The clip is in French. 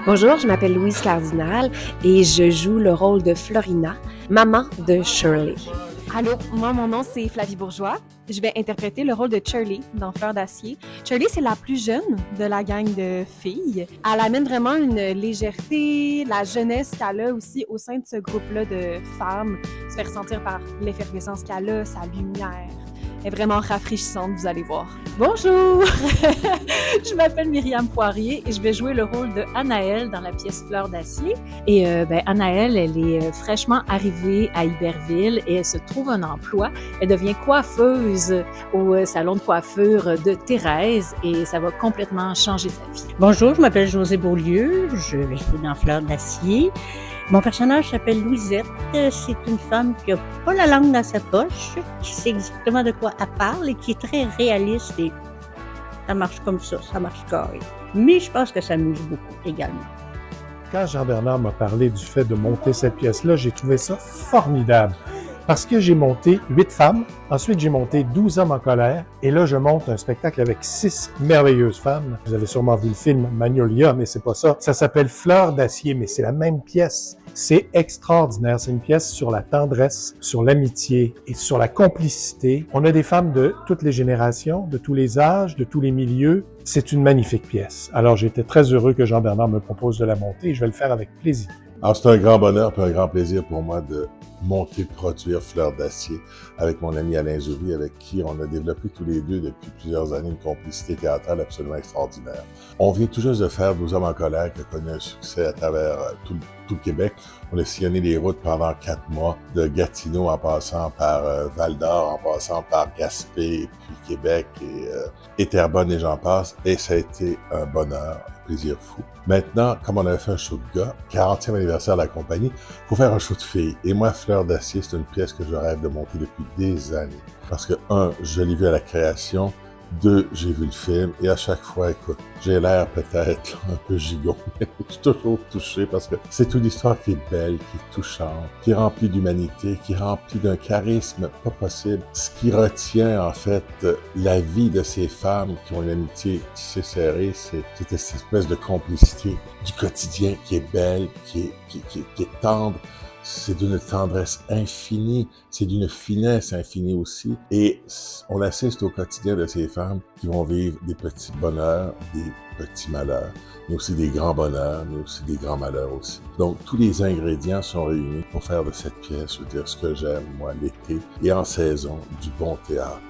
Bonjour, je m'appelle Louise Cardinal et je joue le rôle de Florina, maman de Shirley. Allô, moi mon nom c'est Flavie Bourgeois. Je vais interpréter le rôle de Shirley dans Fleur d'acier. Shirley, c'est la plus jeune de la gang de filles. Elle amène vraiment une légèreté, la jeunesse qu'elle a aussi au sein de ce groupe-là de femmes. Se fait ressentir par l'effervescence qu'elle a, sa lumière. Elle est vraiment rafraîchissante, vous allez voir. Bonjour! Je m'appelle Myriam Poirier et je vais jouer le rôle de Anaëlle dans la pièce Fleur d'acier. Et Anaëlle, elle est fraîchement arrivée à Iberville et elle se trouve un emploi. Elle devient coiffeuse au salon de coiffure de Thérèse et ça va complètement changer sa vie. Bonjour, je m'appelle Josée Beaulieu, je vais jouer dans Fleur d'acier. Mon personnage s'appelle Louisette. C'est une femme qui n'a pas la langue dans sa poche, qui sait exactement de quoi elle parle et qui est très réaliste et ça marche comme ça marche carré. Mais je pense que ça amuse beaucoup également. Quand Jean-Bernard m'a parlé du fait de monter cette pièce-là, j'ai trouvé ça formidable. Parce que j'ai monté 8 femmes, ensuite j'ai monté 12 hommes en colère, et là je monte un spectacle avec 6 merveilleuses femmes. Vous avez sûrement vu le film Magnolia, mais c'est pas ça. Ça s'appelle Fleur d'acier, mais c'est la même pièce. C'est extraordinaire. C'est une pièce sur la tendresse, sur l'amitié et sur la complicité. On a des femmes de toutes les générations, de tous les âges, de tous les milieux. C'est une magnifique pièce. Alors j'étais très heureux que Jean-Bernard me propose de la monter et je vais le faire avec plaisir. Alors, c'est un grand bonheur et un grand plaisir pour moi de monter, produire Fleur d'acier avec mon ami Alain Zouvi, avec qui on a développé tous les deux depuis plusieurs années une complicité théâtrale absolument extraordinaire. On vient tout juste de faire 12 hommes en colère qui a connu un succès à travers tout le Québec. On a sillonné les routes pendant 4 mois, de Gatineau en passant par Val-d'Or, en passant par Gaspé, puis Québec et Terrebonne et j'en passe. Et ça a été un bonheur, un plaisir fou. Maintenant, comme on avait fait un show de gars, 40e anniversaire de la compagnie, il faut faire un show de filles. Et moi, Fleur d'acier, c'est une pièce que je rêve de monter depuis des années. Parce que, 1, je l'ai vu à la création. 2, j'ai vu le film et à chaque fois, écoute, j'ai l'air peut-être un peu gigot, mais je suis toujours touché parce que c'est une histoire qui est belle, qui est touchante, qui est remplie d'humanité, qui est remplie d'un charisme pas possible. Ce qui retient en fait la vie de ces femmes qui ont une amitié tissée serrée, c'est cette espèce de complicité du quotidien qui est belle, qui est tendre. C'est d'une tendresse infinie, c'est d'une finesse infinie aussi. Et on assiste au quotidien de ces femmes qui vont vivre des petits bonheurs, des petits malheurs, mais aussi des grands bonheurs, mais aussi des grands malheurs aussi. Donc, tous les ingrédients sont réunis pour faire de cette pièce, je veux dire, ce que j'aime, moi, l'été et en saison, du bon théâtre.